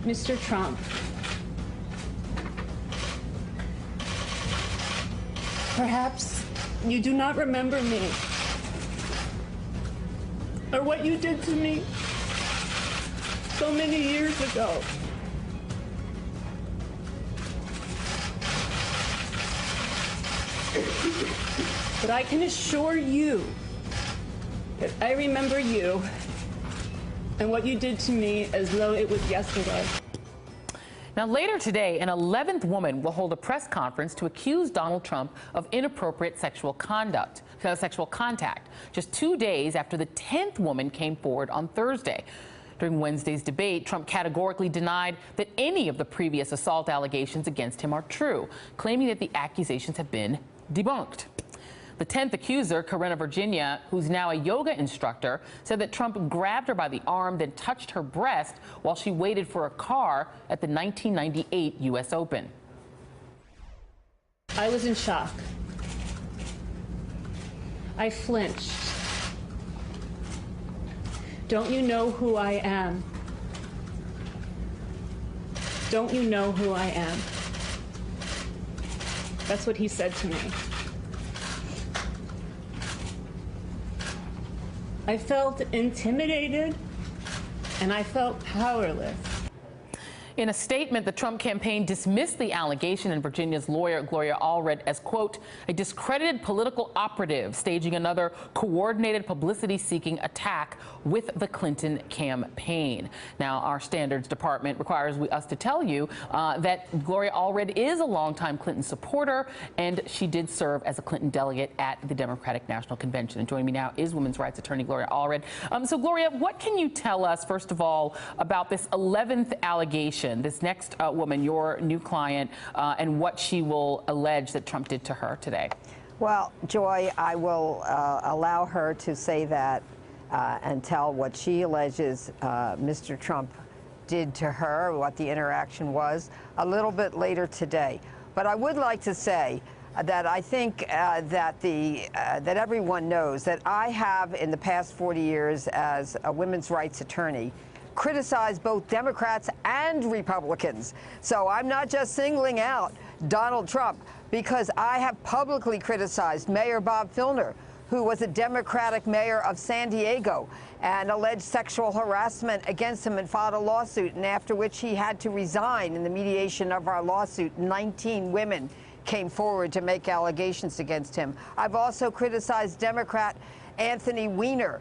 Mr. Trump, perhaps you do not remember me or what you did to me so many years ago. But I can assure you that I remember you and what you did to me as though it was yesterday. Now, later today, an 11th woman will hold a press conference to accuse Donald Trump of inappropriate sexual contact, just 2 days after the 10th woman came forward on Thursday. During Wednesday's debate, Trump categorically denied that any of the previous assault allegations against him are true, claiming that the accusations have been debunked. The 10th accuser, Virginia, who's now a yoga instructor, said that Trump grabbed her by the arm, then touched her breast while she waited for a car at the 1998 U.S. Open. I was in shock. I flinched. Don't you know who I am? Don't you know who I am? That's what he said to me. I felt intimidated, and I felt powerless. In a statement, the Trump campaign dismissed the allegation, and Virginia's lawyer, Gloria Allred, as, quote, a discredited political operative staging another coordinated publicity-seeking attack with the Clinton campaign. Now, our standards department requires us to tell you that Gloria Allred is a longtime Clinton supporter, and she did serve as a Clinton delegate at the Democratic National Convention. And joining me now is women's rights attorney Gloria Allred. So, Gloria, what can you tell us, first of all, about this 11th allegation? This next woman, your new client, and what she will allege that Trump did to her today? Well, Joy, I will allow her to say that and tell what she alleges Mr. Trump did to her, what the interaction was, a little bit later today. But I would like to say that I think that everyone knows that I have, in the past 40 years as a women's rights attorney, criticized both Democrats and Republicans. So I'm not just singling out Donald Trump, because I have publicly criticized Mayor Bob Filner, who was a Democratic mayor of San Diego, and alleged sexual harassment against him and filed a lawsuit, and after which he had to resign in the mediation of our lawsuit. 19 women came forward to make allegations against him. I've also criticized Democrat Anthony Weiner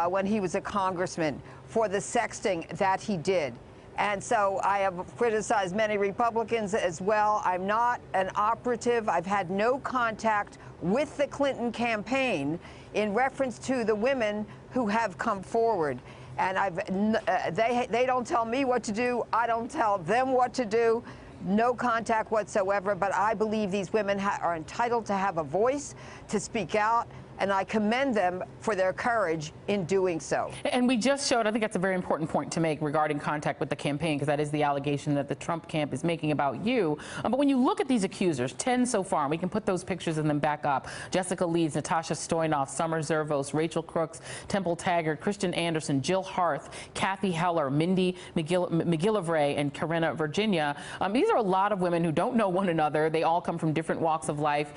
when he was a congressman for the sexting that he did. And so I have criticized many Republicans as well. I'm not an operative. I've had no contact with the Clinton campaign in reference to the women who have come forward. And they don't tell me what to do. I don't tell them what to do. No contact whatsoever. But I believe these women are entitled to have a voice, to speak out, and I commend them for their courage in doing so. And we just showed, I think that's a very important point to make regarding contact with the campaign, because that is the allegation that the Trump camp is making about you. But when you look at these accusers, 10 so far, and we can put those pictures and them back up: Jessica Leeds, Natasha Stoynoff, Summer Zervos, Rachel Crooks, Temple Taggart, Christian Anderson, Jill Harth, Kathy Heller, Mindy McGillivray, and Virginia. These are a lot of women who don't know one another. They all come from different walks of life.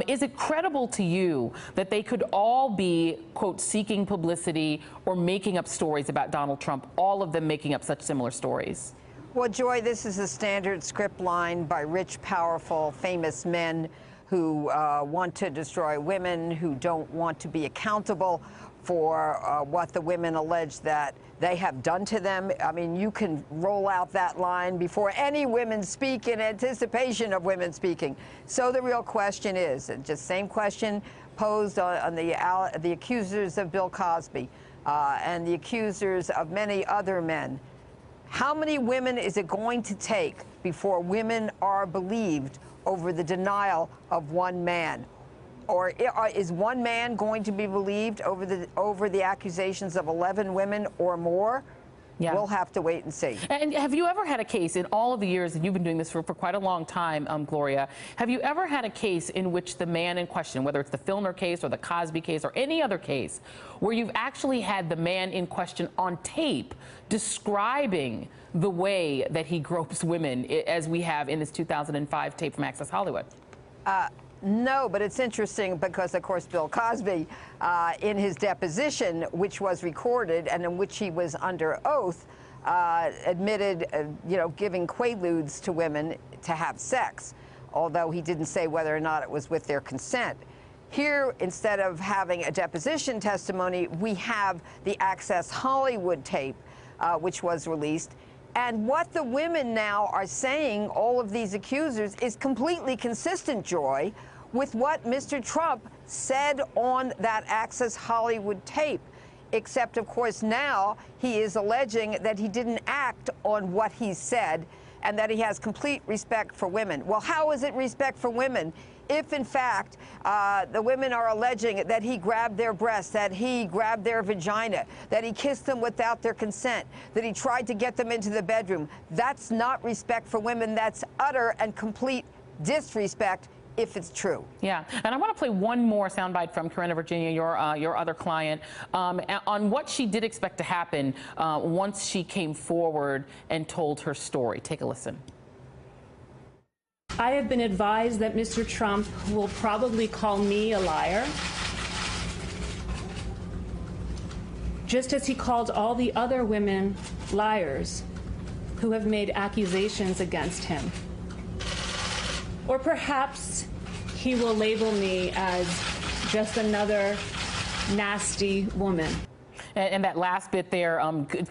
Is it credible to you that they could all be, quote, seeking publicity or making up stories about Donald Trump, all of them making up such similar stories? Well, Joy, this is a standard script line by rich, powerful, famous men who want to destroy women, who don't want to be accountable for what the women allege that they have done to them. I mean, you can roll out that line before any women speak in anticipation of women speaking. So the real question is, just same question posed on the accusers of Bill Cosby and the accusers of many other men. How many women is it going to take before women are believed over the denial of one man? Or is one man going to be believed over the accusations of 11 women or more? Yeah. We'll have to wait and see. And have you ever had a case in all of the years that you've been doing this for quite a long time, Gloria, have you ever had a case in which the man in question, whether it's the Filner case or the Cosby case or any other case, where you've actually had the man in question on tape describing the way that he gropes women, as we have in this 2005 tape from Access Hollywood? No, but it's interesting because, of course, Bill Cosby, in his deposition, which was recorded and in which he was under oath, admitted, giving quaaludes to women to have sex, although he didn't say whether or not it was with their consent. Here, instead of having a deposition testimony, we have the Access Hollywood tape, which was released. And what the women now are saying, all of these accusers, is completely consistent, Joy, with what Mr. Trump said on that Access Hollywood tape. Except, of course, now he is alleging that he didn't act on what he said and that he has complete respect for women. Well, how is it respect for women if, in fact, the women are alleging that he grabbed their breasts, that he grabbed their vagina, that he kissed them without their consent, that he tried to get them into the bedroom? That's not respect for women. That's utter and complete disrespect, if it's true. Yeah, and I want to play one more soundbite from Corinna Virginia, your other client, on what she did expect to happen once she came forward and told her story. Take a listen. I have been advised that Mr. Trump will probably call me a liar, just as he called all the other women liars who have made accusations against him. Or perhaps he will label me as just another nasty woman. And that last bit there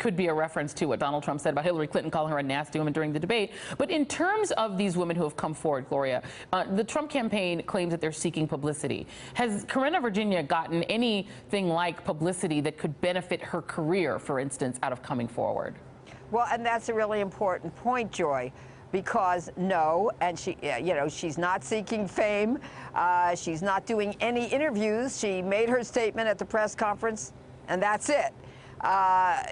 could be a reference to what Donald Trump said about Hillary Clinton calling her a nasty woman during the debate. But in terms of these women who have come forward, Gloria, the Trump campaign claims that they're seeking publicity. Has Corinna Virginia gotten anything like publicity that could benefit her career, for instance, out of coming forward? Well, and that's a really important point, Joy. Because no, and she, she's not seeking fame. She's not doing any interviews. She made her statement at the press conference, and that's it.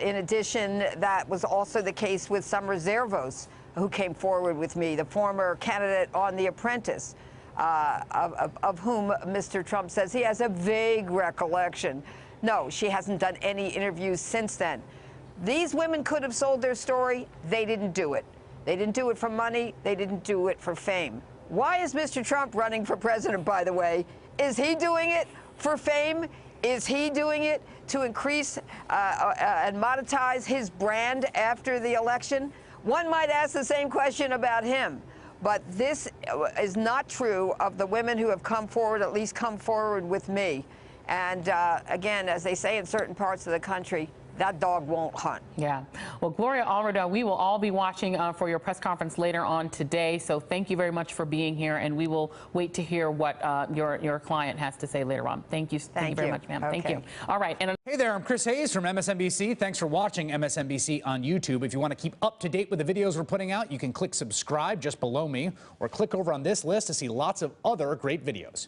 In addition, that was also the case with Summer Zervos, who came forward with me, the former candidate on The Apprentice, of whom Mr. Trump says he has a vague recollection. No, she hasn't done any interviews since then. These women could have sold their story. They didn't do it. They didn't do it for money. They didn't do it for fame. Why is Mr. Trump running for president, by the way? Is he doing it for fame? Is he doing it to increase and monetize his brand after the election? One might ask the same question about him. But this is not true of the women who have come forward, at least come forward with me. And again, as they say in certain parts of the country, that dog won't hunt. Yeah. Well, Gloria Allred, we will all be watching for your press conference later on today. So thank you very much for being here, and we will wait to hear what your client has to say later on. Thank you. Thank you very much, ma'am. Okay. Thank you. All right. And hey there, I'm Chris Hayes from MSNBC. Thanks for watching MSNBC on YouTube. If you want to keep up to date with the videos we're putting out, you can click subscribe just below me, or click over on this list to see lots of other great videos.